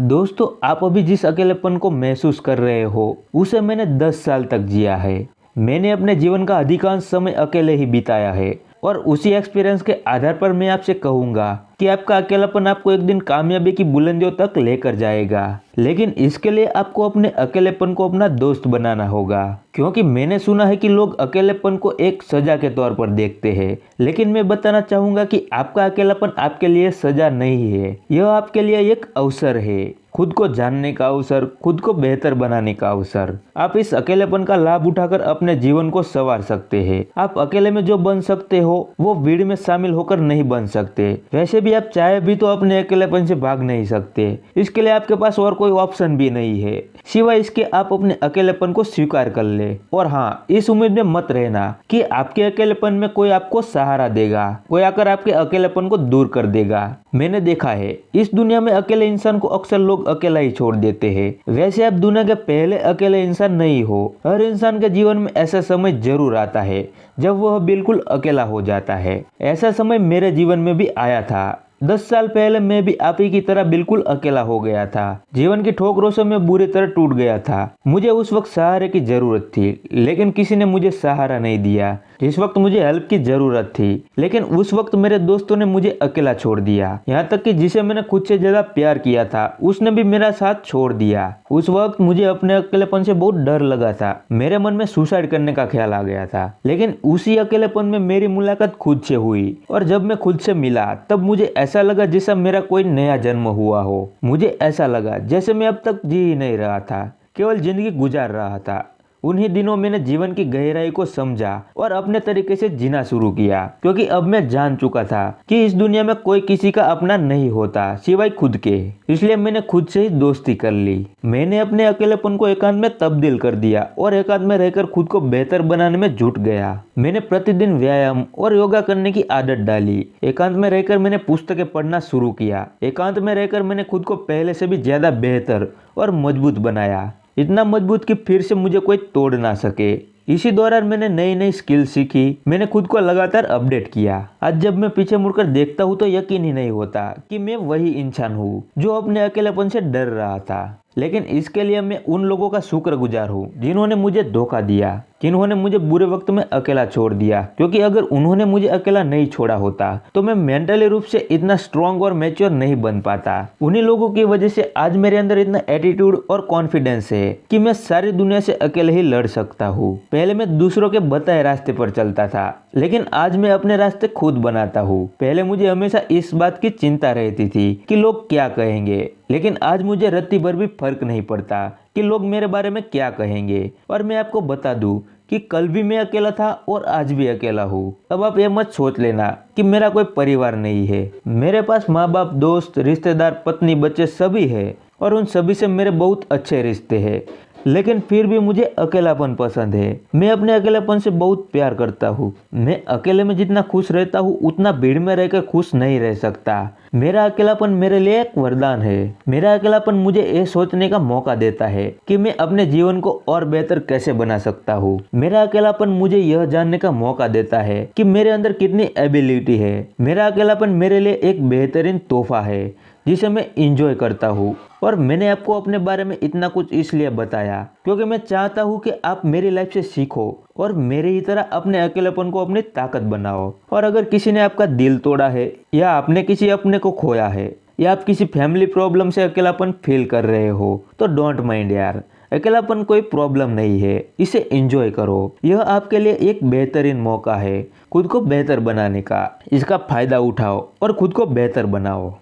दोस्तों, आप अभी जिस अकेलेपन को महसूस कर रहे हो उसे मैंने 10 साल तक जिया है। मैंने अपने जीवन का अधिकांश समय अकेले ही बिताया है और उसी एक्सपीरियंस के आधार पर मैं आपसे कहूँगा कि आपका अकेलापन आपको एक दिन कामयाबी की बुलंदियों तक लेकर जाएगा। लेकिन इसके लिए आपको अपने अकेलेपन को अपना दोस्त बनाना होगा, क्योंकि मैंने सुना है कि लोग अकेलेपन को एक सजा के तौर पर देखते हैं। लेकिन मैं बताना चाहूँगा कि आपका अकेलापन आपके लिए सजा नहीं है, यह आपके लिए एक अवसर है, खुद को जानने का अवसर, खुद को बेहतर बनाने का अवसर। आप इस अकेलेपन का लाभ उठाकर अपने जीवन को संवार सकते हैं। आप अकेले में जो बन सकते हो वो भीड़ में शामिल होकर नहीं बन सकते। वैसे भी आप चाहे भी तो अपने अकेलेपन से भाग नहीं सकते। इसके लिए आपके पास और कोई ऑप्शन भी नहीं है सिवाय इसके आप अपने अकेलेपन को स्वीकार कर ले। और हाँ, इस उम्मीद में मत रहना कि आपके अकेलेपन में कोई आपको सहारा देगा, कोई आकर आपके अकेलेपन को दूर कर देगा। मैंने देखा है इस दुनिया में अकेले इंसान को अक्सर लोग अकेला ही छोड़ देते हैं। वैसे आप दुनिया के पहले अकेले इंसान नहीं हो। हर इंसान के जीवन में ऐसा समय जरूर आता है जब वह बिल्कुल अकेला हो जाता है। ऐसा समय मेरे जीवन में भी आया था। 10 साल पहले मैं भी आप ही की तरह बिल्कुल अकेला हो गया था। जीवन की ठोकरों से मैं बुरी तरह टूट गया था। मुझे उस वक्त सहारे की जरूरत थी, लेकिन किसी ने मुझे सहारा नहीं दिया। जिस वक्त मुझे हेल्प की जरूरत थी, लेकिन उस वक्त मेरे दोस्तों ने मुझे अकेला छोड़ दिया। यहाँ तक कि जिसे मैंने खुद से ज्यादा प्यार किया था उसने भी मेरा साथ छोड़ दिया। उस वक्त मुझे अपने अकेलेपन से बहुत डर लगा था। मेरे मन में सुसाइड करने का ख्याल आ गया था। लेकिन उसी अकेलेपन में मेरी मुलाकात खुद से हुई, और जब मैं खुद से मिला तब मुझे ऐसा लगा जैसा मेरा कोई नया जन्म हुआ हो। मुझे ऐसा लगा जैसे मैं अब तक जी ही नहीं रहा था, केवल जिंदगी गुजार रहा था। उन्हीं दिनों मैंने जीवन की गहराई को समझा और अपने तरीके से जीना शुरू किया, क्योंकि अब मैं जान चुका था कि इस दुनिया में कोई किसी का अपना नहीं होता सिवाय खुद के। इसलिए मैंने खुद से ही दोस्ती कर ली। मैंने अपने अकेलेपन को एकांत में तब्दील कर दिया और एकांत में रहकर खुद को बेहतर बनाने में जुट गया। मैंने प्रतिदिन व्यायाम और योगा करने की आदत डाली। एकांत में रहकर मैंने पुस्तकें पढ़ना शुरू किया। एकांत में रहकर मैंने खुद को पहले से भी ज्यादा बेहतर और मजबूत बनाया, इतना मजबूत कि फिर से मुझे कोई तोड़ ना सके। इसी दौरान मैंने नई नई स्किल सीखी। मैंने खुद को लगातार अपडेट किया। आज जब मैं पीछे मुड़कर देखता हूँ तो यकीन ही नहीं होता कि मैं वही इंसान हूँ जो अपने अकेलेपन से डर रहा था। लेकिन इसके लिए मैं उन लोगों का शुक्रगुजार हूँ जिन्होंने मुझे धोखा दिया, जिन्होंने मुझे बुरे वक्त में अकेला छोड़ दिया। क्योंकि अगर उन्होंने मुझे अकेला नहीं छोड़ा होता तो मैं मेंटली रूप से इतना स्ट्रांग और मैच्योर नहीं बन पाता। उन्हीं लोगों की वजह से आज मेरे अंदर इतना एटीट्यूड और कॉन्फिडेंस है कि मैं सारी दुनिया से अकेले ही लड़ सकता हूँ। पहले मैं दूसरों के बताए रास्ते पर चलता था, लेकिन आज मैं अपने रास्ते खुद बनाता हूँ। पहले मुझे हमेशा इस बात की चिंता रहती थी कि लोग क्या कहेंगे, लेकिन आज मुझे रत्ती भर भी फर्क नहीं पड़ता कि लोग मेरे बारे में क्या कहेंगे। और मैं आपको बता दूं कि कल भी मैं अकेला था और आज भी अकेला हूँ। अब आप ये मत सोच लेना कि मेरा कोई परिवार नहीं है। मेरे पास माँ बाप, दोस्त, रिश्तेदार, पत्नी, बच्चे सभी है, और उन सभी से मेरे बहुत अच्छे रिश्ते हैं। लेकिन फिर भी मुझे अकेलापन पसंद है। मैं अपने अकेलापन से बहुत प्यार करता हूँ। मैं अकेले में जितना खुश रहता हूँ उतना भीड़ में रहकर खुश नहीं रह सकता। मेरा अकेलापन मेरे लिए एक वरदान है। मेरा अकेलापन मुझे ये सोचने का मौका देता है कि मैं अपने जीवन को और बेहतर कैसे बना सकता हूँ। मेरा अकेलापन मुझे यह जानने का मौका देता है कि मेरे अंदर कितनी एबिलिटी है। मेरा अकेलापन मेरे लिए एक बेहतरीन तोहफा है जिसे मैं इंजॉय करता हूँ। और मैंने आपको अपने बारे में इतना कुछ इसलिए बताया क्योंकि मैं चाहता हूँ कि आप मेरी लाइफ से सीखो और मेरे ही तरह अपने अकेलेपन को अपनी ताकत बनाओ। और अगर किसी ने आपका दिल तोड़ा है, या आपने किसी अपने को खोया है, या आप किसी फैमिली प्रॉब्लम से अकेलापन फील कर रहे हो, तो डोंट माइंड यार। अकेलापन कोई प्रॉब्लम नहीं है, इसे एंजॉय करो। यह आपके लिए एक बेहतरीन मौका है खुद को बेहतर बनाने का। इसका फायदा उठाओ और खुद को बेहतर बनाओ।